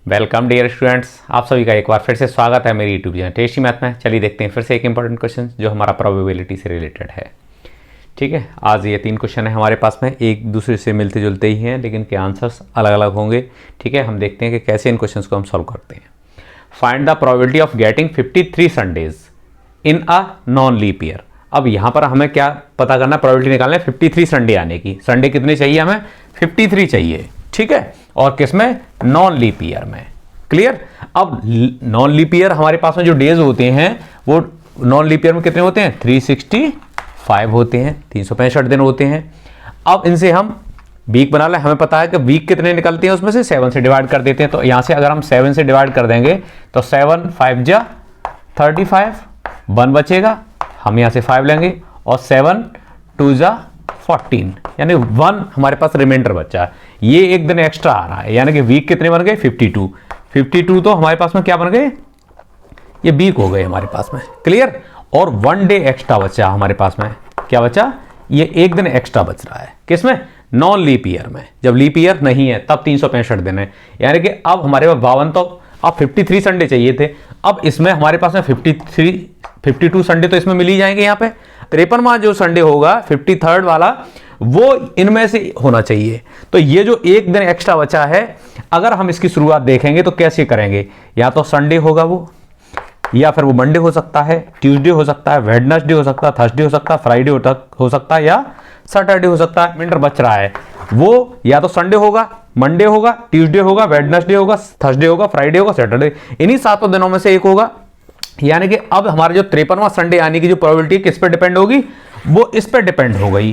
Welcome dear students, आप सभी का एक बार फिर से स्वागत है मेरी यूट्यूब चैनल टेस्टी मैथ में। चलिए देखते हैं फिर से एक इंपॉर्टेंट क्वेश्चन जो हमारा प्रोबेबिलिटी से रिलेटेड है। ठीक है, आज ये 3 क्वेश्चन है हमारे पास में, एक दूसरे से मिलते जुलते ही हैं लेकिन के आंसर्स अलग अलग होंगे। ठीक है, हम देखते हैं कि कैसे इन क्वेश्चंस को हम सॉल्व करते हैं। Find the probability of getting 53 Sundays in a non leap year. अब यहाँ पर हमें क्या पता करना है, प्रोबेबिलिटी निकालना है 53 संडे आने की। संडे कितने चाहिए हमें? 53 चाहिए। ठीक है, और किसमें? नॉन लीप ईयर में। क्लियर। अब नॉन लीप ईयर हमारे पास में जो डेज होते हैं वो नॉन लीप ईयर में कितने होते हैं? 365 होते हैं, 365 दिन होते हैं। अब इनसे हम वीक बना लें। हमें पता है कि वीक कितने निकलते हैं, उसमें से 7 से डिवाइड कर देते हैं। तो यहां से अगर हम 7 से डिवाइड कर देंगे तो 7 5 जा 35, 1 बचेगा, हम यहां से 5 लेंगे और 7 2 जा 14, यानी 1 हमारे पास रिमाइंडर बचा है। ये एक दिन एक्स्ट्रा आ रहा है, यानी कि वीक कितने बन गए? 52 तो हमारे पास में क्या बन गए? ये वीक हो गए हमारे पास में। क्लियर। और 1 डे एक्स्ट्रा बचा हमारे पास में। क्या बचा? ये एक दिन एक्स्ट्रा बच रहा है। किसमें? नॉन लीप ईयर में। जब लीप ईयर नहीं है तब 365 दिन है, यानी कि अब हमारे पास 52, तो अब 53 संडे चाहिए थे। अब इसमें हमारे पास में 52 संडे तो इसमें मिल ही जाएंगे। यहाँ पे 53वां जो संडे होगा 53rd वाला, वो इनमें से होना चाहिए। तो ये जो एक दिन एक्स्ट्रा बचा है, अगर हम इसकी शुरुआत देखेंगे तो कैसे करेंगे? या तो संडे होगा वो, या फिर वो मंडे हो सकता है, ट्यूसडे हो सकता है, वेडनेसडे हो सकता है, थर्सडे हो सकता है, फ्राइडे हो सकता है, या सैटरडे हो सकता है। रिमाइंडर बच रहा है वो या तो संडे होगा, मंडे होगा, ट्यूसडे होगा, वेडनेसडे होगा, थर्सडे होगा, फ्राइडे होगा, सैटरडे। इन्हीं 7 दिनों में से एक होगा। यानी कि अब हमारे जो 53वां संडे आने की जो प्रोबेबिलिटी किस पे डिपेंड होगी? वो इस पे डिपेंड हो गई,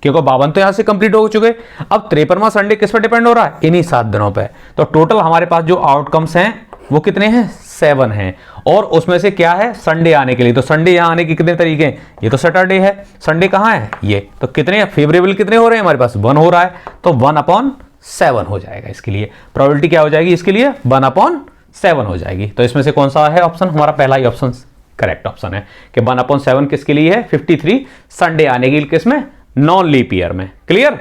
क्योंकि 52 तो यहां से कंप्लीट हो चुके। अब 53वां संडे किस पे डिपेंड हो रहा है? इन्हीं 7 दिनों पे। तो टोटल हमारे पास जो आउटकम्स हैं वो कितने हैं? 7 हैं। और उसमें से क्या है? संडे आने के लिए। तो संडे यहां आने के कितने तरीके हैं? ये तो सैटरडे है, संडे कहां है? ये तो कितने फेवरेबल कितने हो रहे हैं हमारे पास? 1 हो रहा है, तो 1/7 हो जाएगा। इसके लिए प्रोबेबिलिटी क्या हो जाएगी? इसके लिए 1/7 हो जाएगी। तो इसमें से कौन सा है ऑप्शन? हमारा पहला ही ऑप्शन करेक्ट ऑप्शन है कि 1/7 किसके लिए है? 53 संडे आने के लिए। किसमें? नॉन लीप ईयर में। क्लियर।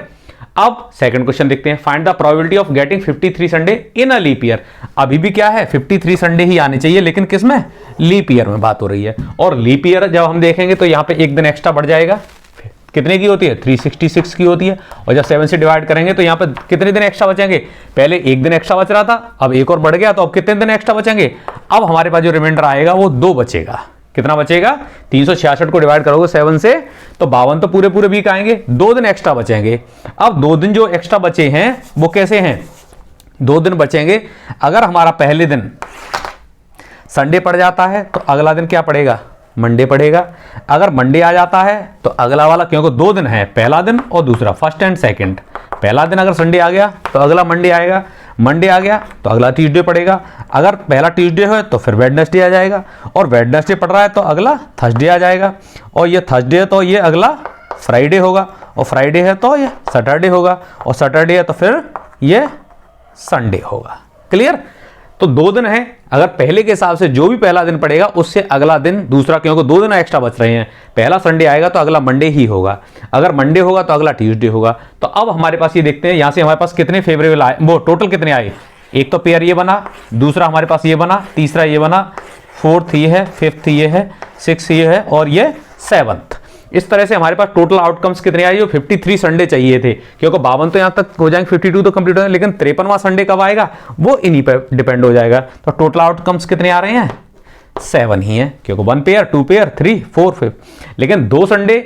अब सेकंड क्वेश्चन देखते हैं। Find the probability of getting 53 Sunday in a leap year. अभी भी क्या है? 53 संडे ही आने चाहिए, लेकिन किसमें? लीप ईयर में बात हो रही है। और लीप ईयर जब हम देखेंगे तो यहां पे एक दिन एक्स्ट्रा बढ़ जाएगा। कितने की होती है? 366 की होती है। और जब 7 से डिवाइड करेंगे तो यहां पे कितने दिन एक्स्ट्रा बचेंगे? पहले एक दिन एक्स्ट्रा बच रहा था, अब एक और बढ़ गया, तो अब कितने दिन एक्स्ट्रा बचेंगे? अब हमारे पास जो रिमाइंडर आएगा वो 2 बचेगा। कितना बचेगा? 366 को डिवाइड करोगे 7 से तो 52 तो पूरे वीक आएंगे, 2 दिन एक्स्ट्रा बचेंगे। अब 2 दिन जो एक्स्ट्रा बचे हैं वो कैसे हैं? 2 दिन बचेंगे। अगर हमारा पहले दिन संडे पड़ जाता है तो अगला दिन क्या पड़ेगा? मंडे पड़ेगा। अगर मंडे आ जाता है तो अगला वाला, क्योंकि 2 दिन है, पहला दिन और दूसरा, फर्स्ट एंड सेकंड। पहला दिन अगर संडे आ गया तो अगला मंडे आएगा, मंडे आ गया तो अगला ट्यूसडे पड़ेगा। अगर पहला ट्यूसडे है तो फिर वेडनेसडे आ जाएगा, और वेडनेसडे पड़ रहा है तो अगला थर्सडे आ जाएगा, और ये थर्सडे है तो ये अगला फ्राइडे होगा, और फ्राइडे है तो ये सैटरडे होगा, और सैटरडे है तो फिर ये संडे होगा। क्लियर। तो 2 दिन है। अगर पहले के हिसाब से जो भी पहला दिन पड़ेगा उससे अगला दिन दूसरा, क्योंकि 2 दिन एक्स्ट्रा बच रहे हैं। पहला संडे आएगा तो अगला मंडे ही होगा, अगर मंडे होगा तो अगला ट्यूसडे होगा। तो अब हमारे पास ये देखते हैं यहां से हमारे पास कितने फेवरेबल आए, वो टोटल कितने आए। एक तो पेयर ये बना, दूसरा हमारे पास ये बना, तीसरा ये बना, 4th ये है, 5th ये है, 6th ये है, और ये 7th। इस तरह से हमारे पास टोटल आउटकम्स कितने आए? जो 53 संडे चाहिए थे, क्योंकि 52 तो यहां तक हो जाएंगे, 52 तो कंप्लीट हो जाएंगे, लेकिन 53वां संडे कब आएगा वो इन्हीं पर डिपेंड हो जाएगा। तो टोटल आउटकम्स कितने आ रहे हैं? 7 ही हैं, क्योंकि 1 पेयर, 2 पेयर, 3 4 5। लेकिन 2 संडे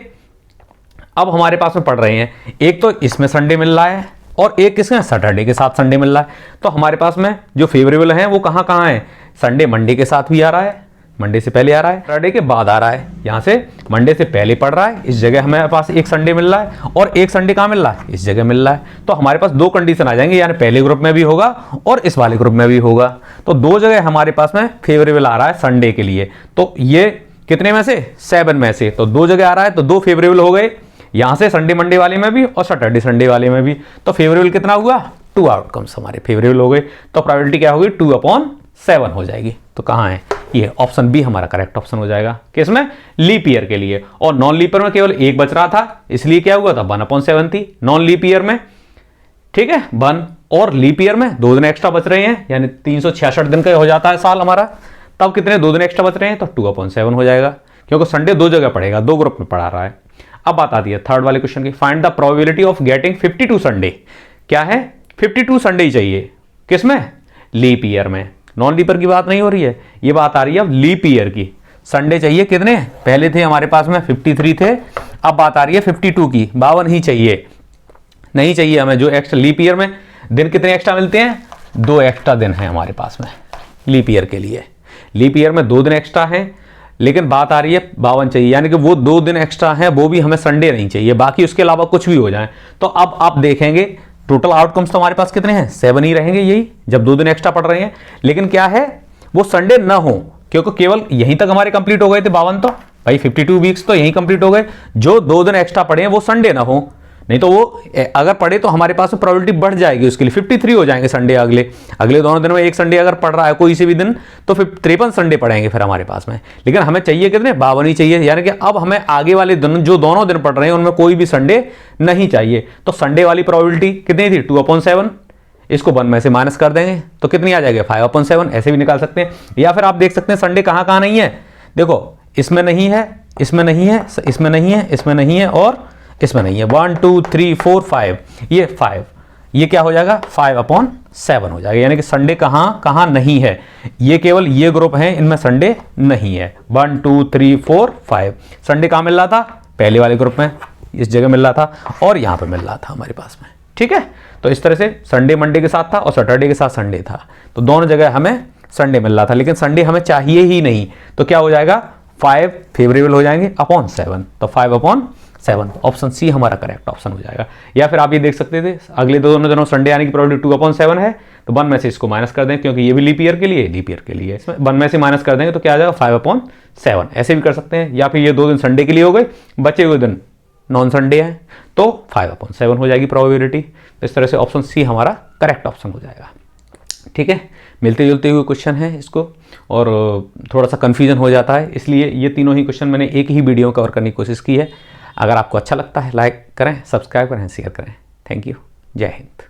अब हमारे पास में पड़ रहे हैं। एक तो इसमें संडे मिल रहा है और एक किसमें? सैटरडे के साथ संडे मिल रहा है। तो हमारे पास में जो फेवरेबल है वो कहां कहां है? संडे मंडे के साथ भी आ रहा है, मंडे से पहले आ रहा है, सैटरडे के बाद आ रहा है। यहां से मंडे से पहले पड़ रहा है, इस जगह हमारे पास एक संडे मिल रहा है, और एक संडे कहां मिल रहा है? इस जगह मिल रहा है। तो हमारे पास 2 कंडीशन आ जाएंगे, यानी पहले ग्रुप में भी होगा और इस वाले ग्रुप में भी होगा। तो 2 जगह हमारे पास में फेवरेबल आ रहा है संडे के लिए। तो ये कितने में से? 7 में से। तो 2 जगह आ रहा है तो 2 फेवरेबल हो गए, यहां से संडे मंडे वाले में भी और सैटरडे संडे वाले में भी। तो फेवरेबल कितना हुआ? 2 आउटकम्स हमारे फेवरेबल हो गए। तो प्रोबेबिलिटी क्या होगी? 2/7 हो जाएगी। तो कहां है ये? ऑप्शन बी हमारा करेक्ट ऑप्शन हो जाएगा। किसमें? लीप ईयर के लिए। और नॉन लीप ईयर में केवल एक बच रहा था, इसलिए क्या हुआ था? 1/7 थी नॉन लीप ईयर में। ठीक है, 1 और लीप ईयर में 2 दिन एक्स्ट्रा बच रहे हैं, यानी 366 दिन का हो जाता है साल हमारा, तब कितने 2 दिन एक्स्ट्रा बच रहे हैं, तो 2/7 हो जाएगा, क्योंकि संडे 2 जगह पड़ेगा, 2 ग्रुप में पढ़ा रहा है। अब बात आती है थर्ड वाले क्वेश्चन की, find the probability of getting 52 Sunday. क्या है, 52 संडे ही चाहिए, किसमें, लीप ईयर में। नॉन लीपर की बात नहीं हो रही है, ये बात आ रही है अब लीप ईयर की। संडे चाहिए कितने, पहले थे हमारे पास में 53 थे, अब बात आ रही है 52 की, 52 ही चाहिए, नहीं चाहिए हमें जो एक्स्ट्रा लीप ईयर में दिन कितने एक्स्ट्रा मिलते हैं, 2 एक्स्ट्रा दिन है हमारे पास में लीप ईयर के लिए। लीप ईयर में 2 दिन एक्स्ट्रा हैं, लेकिन बात आ रही है 52 चाहिए, यानी कि वो 2 दिन एक्स्ट्रा हैं, वो भी हमें संडे नहीं चाहिए, बाकी उसके अलावा कुछ भी हो जाए। तो अब आप देखेंगे टोटल आउटकम्स तो हमारे पास कितने हैं, 7 ही रहेंगे यही, जब 2 दिन एक्स्ट्रा पड़ रहे हैं। लेकिन क्या है, वो संडे ना हो, क्योंकि केवल यहीं तक हमारे कंप्लीट हो गए थे 52, तो भाई 52 वीक्स तो यहीं कंप्लीट हो गए, जो 2 दिन एक्स्ट्रा पड़े हैं वो संडे ना हो, नहीं तो वो अगर पड़े तो हमारे पास में प्रोबेबिलिटी बढ़ जाएगी, उसके लिए 53 हो जाएंगे संडे। अगले दोनों दिनों में एक संडे अगर पड़ रहा है कोई से भी दिन, तो फिर 53 संडे पड़ेंगे फिर हमारे पास में। लेकिन हमें चाहिए कितने, 52 ही चाहिए, यानी कि अब हमें आगे वाले दिन जो दोनों दिन पड़ रहे हैं उनमें कोई भी संडे नहीं चाहिए। तो संडे वाली प्रोबेबिलिटी कितनी थी, 2/7, इसको 1 में से माइनस कर देंगे तो कितनी आ जाएगी, 5/7, ऐसे भी निकाल सकते हैं। या फिर आप देख सकते हैं संडे कहाँ कहाँ नहीं है, देखो इसमें नहीं है, इसमें नहीं है, इसमें नहीं है, इसमें नहीं है और इसमें नहीं है, 1 2 3 4 5, ये 5, ये क्या हो जाएगा, 5/7 हो जाएगा। यानी कि संडे कहाँ कहाँ नहीं है, ये केवल ये ग्रुप हैं, इनमें संडे नहीं है। 1 2 3 4 5 संडे कहाँ मिल रहा था, पहले वाले ग्रुप में, इस जगह मिल रहा था और यहाँ पे मिल रहा था हमारे पास में, ठीक है। तो इस तरह से संडे मंडे के साथ था और सैटरडे के साथ संडे था, तो दोनों जगह हमें संडे मिल रहा था, लेकिन संडे हमें चाहिए ही नहीं, तो क्या हो जाएगा, 5 फेवरेबल हो जाएंगे अपॉन 7, तो 5/7, ऑप्शन सी हमारा करेक्ट ऑप्शन हो जाएगा। या फिर आप ये देख सकते थे अगले दोनों दिनों संडे आने की प्रोबेबिलिटी 2/7 है, तो 1 में से इसको माइनस कर दें, क्योंकि ये भी लीप ईयर के लिए, लीप ईयर के लिए इसमें 1 में से माइनस कर देंगे तो क्या आ जाएगा, 5/7, ऐसे भी कर सकते हैं। या फिर ये 2 दिन संडे के लिए हो गए, बचे हुए दिन नॉन संडे है, तो 5/7 हो जाएगी प्रोबेबिलिटी। तो इस तरह से ऑप्शन सी हमारा करेक्ट ऑप्शन हो जाएगा, ठीक है। मिलते जुलते हुए क्वेश्चन है इसको, और थोड़ा सा कन्फ्यूजन हो जाता है, इसलिए ये तीनों ही क्वेश्चन मैंने एक ही वीडियो कवर करने की कोशिश की है। अगर आपको अच्छा लगता है लाइक करें, सब्सक्राइब करें, शेयर करें। थैंक यू, जय हिंद।